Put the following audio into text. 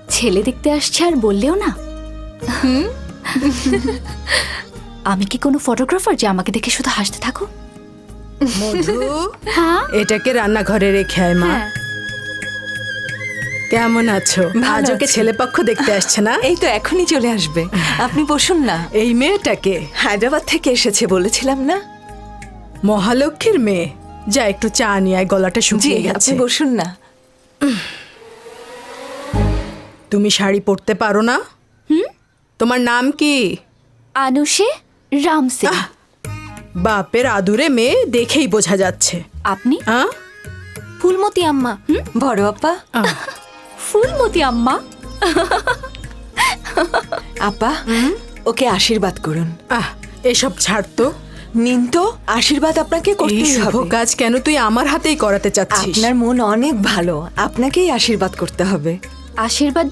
ছেলে দেখতে আসছে আর বললেও না। আমি কি কোনো ফটোগ্রাফার যে আমাকে দেখে শুধু হাসতে থাকো? মধু, হ্যাঁ এটাকে রান্নাঘরে রেখে আয় মা। হ্যাঁ। কেমন আছো? ভালো আজ ওকে আছি। ছেলেপক্ষ দেখতে আসছে না? এই তো এখনই চলে আসবে। আপনি বসুন না। এই মেয়েটাকে হায়দ্রাবাদ থেকে এসেছে বলেছিলাম না? মহালক্ষ্মীর মেয়ে। যা একটু চা নিয়ে আয়, গলাটা জি, শুকিয়ে আপনি গেছে। বসুন না। তুমি শাড়ি পরতে পারো না? তোমার নাম কি? আনুষে রাম সিং। বাপের আদুরে মেয়ে, দেখেই বোঝা যাচ্ছে। আপনি? আহ? ফুলমতি আম্মা। বড় আপা। ফুলমতি আম্মা? আপা, ওকে আশীর্বাদ করুন। এসব ছাড় তো। নিন তো, আশীর্বাদ আপনাকে এই করতেই শুভ হবে। কাজ কেন তুই আমার হাতেই করাতে চাচ্ছিস? আপনার মন অনেক ভালো, আপনাকেই আশীর্বাদ করতে হবে। আশীর্বাদ